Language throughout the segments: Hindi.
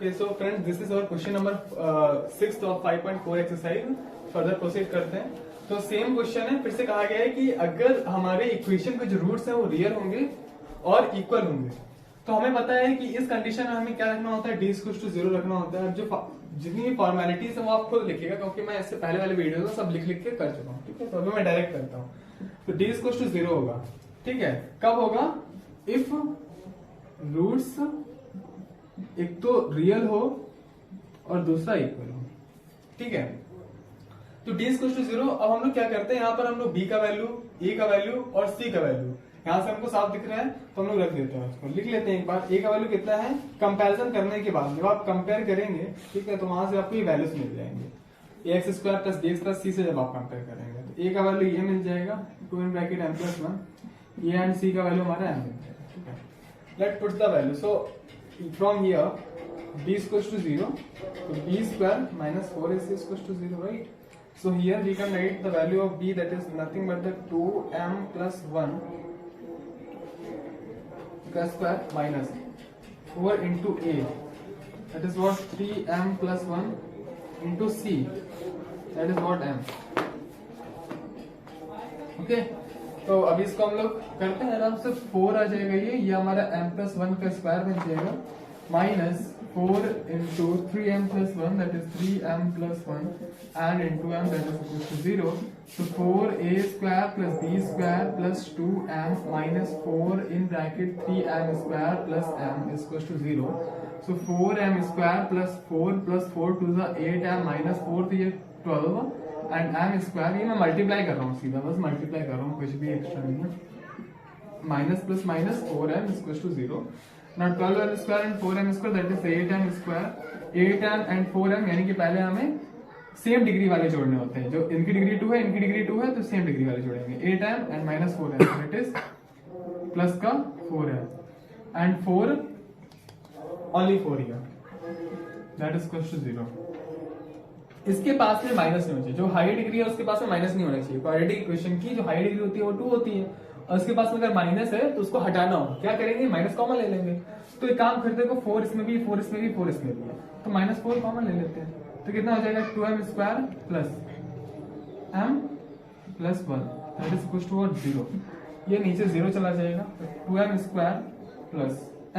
Okay, so friends, this is our question number 6 of 5.4 exercise. Further proceed करते हैं. तो सेम क्वेश्चन है, फिर से कहा गया है कि अगर हमारे इक्वेशन के जो रूट्स हैं वो रियल होंगे और इक्वल होंगे, तो हमें पता है कि इस कंडीशन में हमें क्या रखना होता है, d इक्वल टू 0 रखना होता है. जो जितनी भी फॉर्मेलिटीज है वो आप खुद लिखिएगा, क्योंकि मैं इससे पहले वाले वीडियो में सब लिख के कर चुका हूँ. ठीक है, तो अभी मैं डायरेक्ट करता हूँ. तो d इक्वल टू 0 होगा. ठीक है, कब होगा? इफ रूट्स एक तो रियल हो और दूसरा इक्वल हो. ठीक है, तो d इक्वल टू 0. अब हम लोग क्या करते हैं, यहाँ पर हम लोग b का वैल्यू, a का वैल्यू और c का वैल्यू यहाँ से हमको साफ दिख रहा है, तो हम लोग रख देते हैं. उसको लिख लेते हैं एक बार. a का वैल्यू कितना है, कंपैरिजन करने के बाद जब आप कंपेयर करेंगे, ठीक है, तो वहां से आपको ये वैल्यूज मिल जाएंगे. ax square plus dx plus c से जब आप कंपेयर करेंगे तो a का वैल्यू ये मिल जाएगा 2 in bracket m plus 1. a and c का वैल्यू हमारा m मिल जाएगा. ठीक है, late put the value. So from here b equals to 0, so b square minus 4ac equals to 0, right? So here we can write the value of b, that is nothing but the 2m plus 1 square minus 4 into a, that is what, 3m plus 1 into c, that is what, m. Okay, तो अभी इसको हम लोग करते हैं आराम से. 4 आ जाएगा, ये हमारा m प्लस 1 का स्क्वायर बन जाएगा, minus 4 into 3m plus 1, that is 3m plus 1 and into m, that is equal to 0. So 4a square plus b square plus 2m minus 4 in bracket 3m square plus m is equal to 0. So 4m square plus 4 to the 8m minus 4 तो ये 12 एंड m स्क्वायर, ये मैं मल्टीप्लाई कर रहा हूँ सीधा, बस मल्टीप्लाई कर रहा हूँ, कुछ भी एक्स्ट्रा नहीं है. Minus plus minus 4m equal to 0. Now 12m square and 4m square, that is 8m square. 8m and 4m यानी कि पहले हमें सेम डिग्री वाले जोड़ने होते हैं. जो इनकी डिग्री 2 है, इनकी डिग्री 2 है, तो सेम डिग्री वाले जोड़ेंगे. 8m and minus 4m, that is plus का 4m and 4 only 4 here, that is equal to 0. इसके पास में माइनस नहीं होना चाहिए. जो हाई डिग्री है उसके पास में माइनस नहीं होना चाहिए. क्वाड्रेटिक इक्वेशन की जो हाई डिग्री होती है वो 2 होती है, और उसके पास में अगर माइनस है तो उसको हटाना हो, क्या करेंगे, माइनस कॉमन ले लेंगे. तो एक काम करते हैं, 4 इसमें भी, 4 इसमें भी, 4 इसमें भी है, तो माइनस 4 कॉमन ले लेते हैं. तो कितना हो जाएगा, 2m square plus m plus 1, that is equal to 0. ये नीचे 0 चला जाएगा, 2m square plus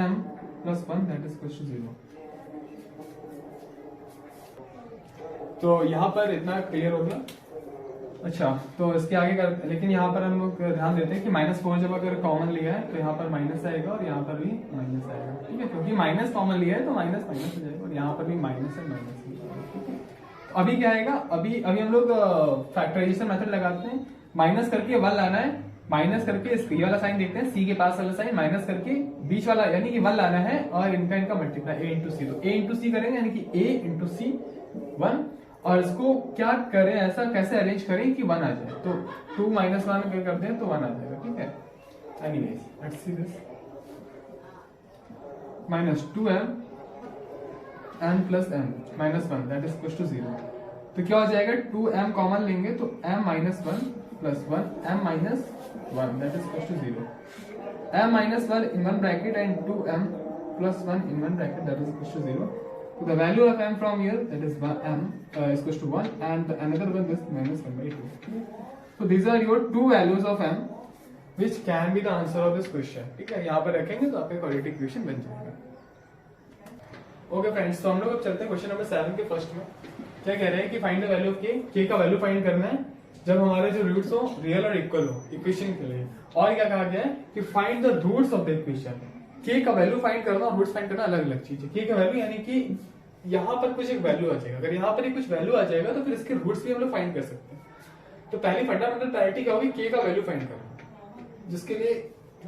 m plus 1, that is equal to 0. तो यहाँ पर इतना क्लियर हो गया. अच्छा, तो इसके आगे कर, लेकिन यहाँ पर हम लोग ध्यान देते हैं कि माइनस 4 जब अगर कॉमन लिया है तो यहाँ पर माइनस आएगा और यहाँ पर भी माइनस आएगा. ठीक है, क्योंकि माइनस कॉमन लिया है तो माइनस माइनस हो जाएगा, और यहाँ पर भी माइनस है, माइनस है. अभी क्या आएगा, अभी हम लोग फैक्टराइजेशन मेथड लगाते हैं. माइनस करके 1 लाना है, माइनस करके ये वाला साइन देखते हैं, सी के पास वाला साइन, माइनस करके बीच वाला यानी कि 1 लाना है, और इनका मल्टीप्लाई a इंटू सी. तो a इंटू सी करेंगे यानी कि a इंटू सी 1, और इसको क्या करें, ऐसा कैसे अरेंज करें कि 1 आ जाए. तो 2 माइनस 1 क्या करते हैं तो 1 आ जाएगा. ठीक है, anyways let's see this. Minus 2m n plus m minus 1, that is equal to 0. तो क्या हो जाएगा, 2m कॉमन लेंगे तो m minus 1 plus 1 m minus 1, that is equal to 0. m minus 1 in one bracket and 2m plus 1 in one bracket, that is equal to 0. So the value of m from here, that is m is equal to 1, and another one is minus 1 by 2. So these are your two values of m which can be the answer of this question. ठीक है, यहाँ पर रखेंगे तो आपका क्वाड्रेटिक इक्वेशन बन जाएगा. ओके फ्रेंड्स, तो हम लोग अब चलते हैं क्वेश्चन नंबर 7 के फर्स्ट में. क्या कह रहे हैं कि find the value of k का वैल्यू फाइंड करना है जब हमारे जो रूट्स हो रियल और इक्वल हो इक्वेशन के लिए. और क्या कहा गया है कि find the roots of the equation. k का वैल्यू फाइंड करना और रूट्स फाइंड करना अलग अलग चीज है. k का वैल्यू यानी कि यहाँ पर कुछ एक वैल्यू आ जाएगा, अगर यहाँ पर ही कुछ वैल्यू आ जाएगा तो फिर इसके रूट्स भी हम लोग फाइंड कर सकते हैं. तो पहली फंडामेंटल प्रायोरिटी क्या होगी, k का वैल्यू फाइंड करना, जिसके लिए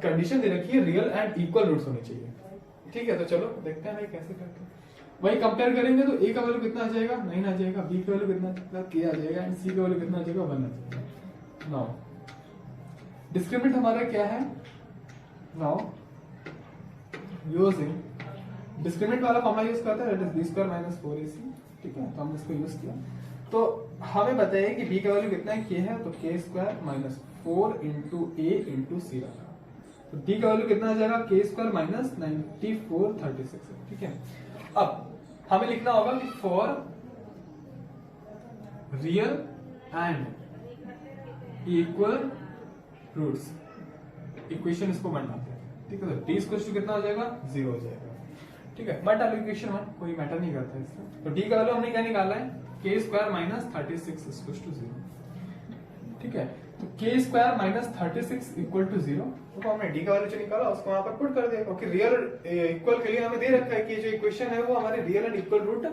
कंडीशन दे रखी है रियल एंड इक्वल रूट्स होने चाहिए. ठीक है, तो चलो देखते हैं भाई कैसे करते हैं. वही कंपेयर करेंगे तो a का वैल्यू कितना आ जाएगा, 9 आ जाएगा. b का वैल्यू कितना k आ जाएगा, एंड c का वैल्यू कितना आ जाएगा, 1 आ जाएगा. नाउ डिस्क्रिमिनेंट हमारा क्या है, नाउ यूजिंग डिस्क्रिमिनेंट वाला फॉर्मूला यूज करते हैं, that is b square minus 4ac. ठीक है, तो हमने इसको यूज किया. तो हमें पता है कि b का वैल्यू कितना है, k है, तो k square minus 4 into a into c रहा. तो d का वैल्यू कितना आ जाएगा, k स्क्वायर माइनस 9436. ठीक है, अब हमें लिखना होगा कि for real and equal roots, equation इसको बनाते हैं, ठीक है। तो डी स्क्वायर टू कितना हो जाएगा, 0 हो जाएगा, ठीक है। बट डालो इक्वेशन 1, कोई मैटर नहीं करता इससे। तो डी का वैल्यू हमने क्या निकाला है, के स्क्वायर माइनस 36 इक्वल टू 0, ठीक है। तो के स्क्वायर माइनस 36 इक्वल टू 0, तो हमने डी का वैल्यू जो निकाला उसको वहां पर पुट कर दिया, क्योंकि रियल इक्वल के लिए हमें दे रखा है कि जो इक्वेशन है वो हमारे real and equal root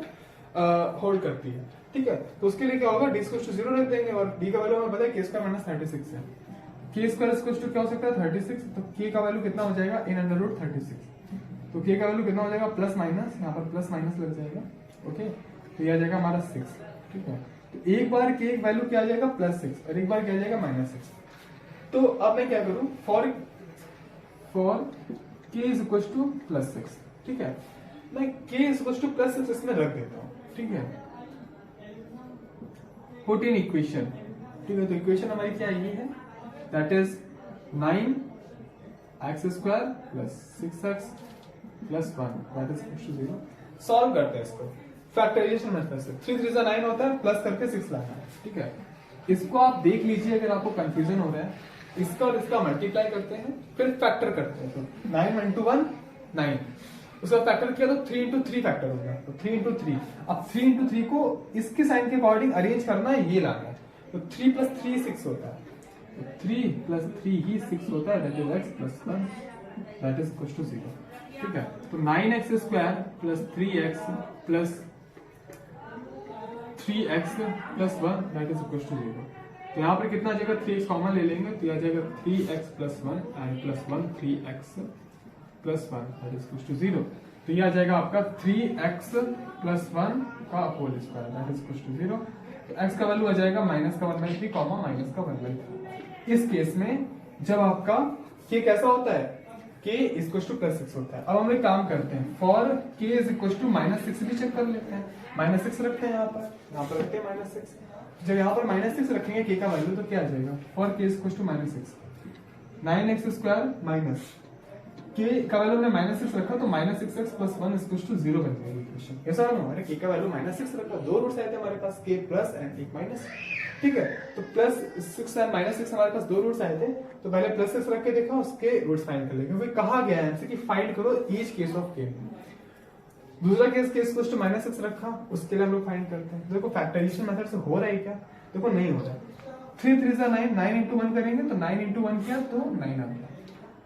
hold करती है, ठीक है। तो उसके लिए क्या होगा, डी स्क्वायर टू 0 रख देंगे और डी का वैल्यू हमें पता है के स्क्वायर माइनस 36 है। के स्क्वायर इक्वल टू क्या हो सकता है, 36, तो के का वैल्यू कितना हो जाएगा, इन अंडर रूट 36, तो के का वैल्यू कितना हो जाएगा, प्लस माइनस, यहाँ पर प्लस माइनस लग जाएगा, ओके। तो ये आ जाएगा हमारा 6, ठीक है। तो एक बार के एक वैल्यू क्या आ जाएगा, +6, और एक बार क्या आ जाएगा, -6। तो अब मैं क्या करूं, फॉर के इज इक्वल टू +6, ठीक है। मैं के इज इक्वल टू +6 इसमें रख देता हूं, ठीक है। पुट इन इक्वेशन, ठीक है। तो इक्वेशन हमारी क्या ये है, that is 9x² + 6x + 1 that is equal to 0। Solve करते हैं इसको फैक्टराइजेशन मेथड से। 3 3 9 होता है, प्लस करके 6 लाना है, ठीक है। इसको आप देख लीजिए अगर आपको कंफ्यूजन हो रहा है, इसका और इसका मल्टीप्लाई करते हैं, फिर फैक्टर करते हैं। तो 9 × 1 9, उसका फैक्टर किया तो 3 × 3 फैक्टर होगा, तो 3 × 3। अब 3 × 3 को इसके साइन के अकॉर्डिंग अरेंज करना है, ये लाना है। तो 3 + 3 6 होता है, तो 3 + 3 ही 6 होता है, that is x + 1 that is equal to 0, ठीक है। तो 9x² + 3x + 3x + 1 that is equal to 0। तो यहाँ पर कितना आ जाएगा, 3x कॉमन ले लेंगे तो आ जाएगा 3x + 1 and +1 3x + 1 that is equal to 0। तो ये आ जाएगा आपका 3x + 1 का whole square that is equal to 0। तो x का वैल्यू आ जाएगा -1/3 कॉमा -1/3। इस केस में जब आपका k कैसा होता है, k इक्वल टू +6 होता है। अब हम एक काम करते हैं, for k is equal to -6 भी चेक कर लेते हैं। -6 रखते हैं यहाँ पर रखते हैं -6। जब यहाँ पर -6 रखेंगे k का वैल्यू तो क्या आ जाएगा, for k is equal to -6, 9x² minus k का वैल्यू हमने -6 रखा तो -6x + 1 इक्वल टू 0 बन जाएगी इक्वेशन। ऐसा है हमारे k का वैल्यू -6 रखा, दो रूट्स आए थे हमारे पास, k प्लस एंड एक माइनस, ठीक है। तो +6 एंड -6 हमारे पास दो रूट्स आए थे, तो पहले +6 रख के देखा, उसके रूट्स फाइंड कर लेंगे। कहा गया है हमसे कि फाइंड करो ईच केस ऑफ k। दूसरा केस k इक्वल टू -6 रखा, उसके लिए हम लोग फाइंड करते हैं। देखो फैक्टराइजेशन मेथड से हो रहा है क्या, देखो नहीं हो रहा है। 3 3 9 9 × 1 करेंगे तो 9 × 1 किया तो 9 आ गया,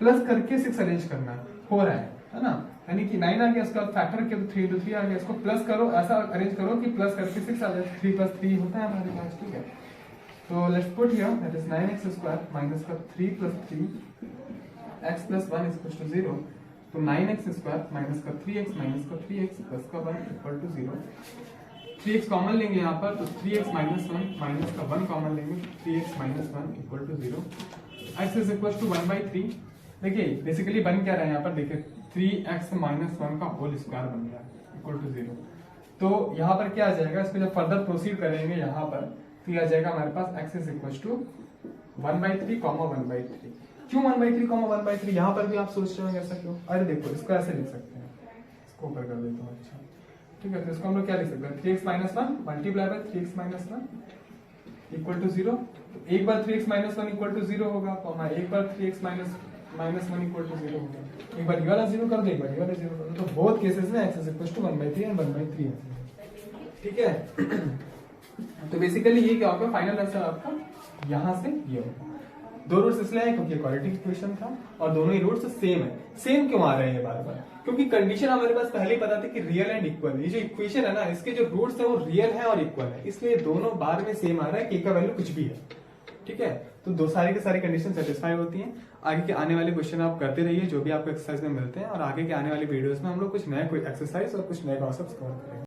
प्लस करके 6 अरेंज करना हो रहा है ना, यानी कि 9 आ गया, उसका फैक्टर किया तो 3 × 3 आ गया। इसको प्लस करो, ऐसा अरेंज करो कि प्लस करके 6 आ जाए, 3 + 3 होता है हमारे पास, ठीक है। तो let's put here that is 9x² minus का 3 + 3 x + 1 इक्वल टू 0। तो 9x² माइनस का 3x माइनस का 3x प्लस का 1 इक्वल टू 0। 3x कॉमन लेंगे यहाँ पर, तो 3x - 1 माइनस का 1 कॉमन लेंगे, 3x - 1 equal to 0। x is equal to 1/3। देखिए बेसिकली बन क्या रहा है यहाँ पर, देखिए 3x - 1 का होल स्क्वायर बन गया इक्वल टू 0। तो यहाँ पर क्या आ जाएगा, इसको जब फर्दर प्रोसीड करेंगे यहाँ पर तो आ जाएगा हमारे पास x is equal to 1/3 comma 1/3। क्यों 1/3 कॉमा 1/3, यहाँ पर भी आप सोच रहे होंगे ऐसा क्यों। अरे देखो इसको ऐसे लिख सकते हैं, इसको ऊपर कर देता हूँ, अच्छा ठीक है। तो इसको हम लोग क्या लिख सकते हैं, 3x - 1 multiply by 3x - 1 equal to 0। एक बार 3x - 1 इक्वल टू 0 होगा, कॉमा एक बार 3x - 1 इक्वल टू 0 होगा। एक बार ये वाला 0 कर दो, एक बार ये वाला 0 कर दो, तो बोथ केसेस में x is equal to 1/3 and 1/3 है, ठीक है। तो बेसिकली ये क्या होगा, फाइनल आंसर आपका यहां से ये होगा। दो रूट्स इसलिए है क्योंकि क्वाड्रेटिक इक्वेशन था और दोनों ही रूट्स सेम है। सेम क्यों आ रहे हैं बार बार, क्योंकि कंडीशन हमारे पास पहले ही पता थी कि रियल एंड इक्वल। ये जो इक्वेशन है ना, इसके जो रूट्स है वो रियल है और इक्वल है, इसलिए दोनों बार में सेम आ रहा है, k का वैल्यू कुछ भी है, ठीक है। तो दो सारी के सारी कंडीशन सेटिस्फाई होती हैं। आगे के आने वाले क्वेश्चन आप करते रहिए जो भी आपको एक्सरसाइज में मिलते हैं, और आगे के आने वाली वीडियोस में हम लोग कुछ नए कोई एक्सरसाइज और कुछ नए कॉन्सेप्ट्स कवर करेंगे।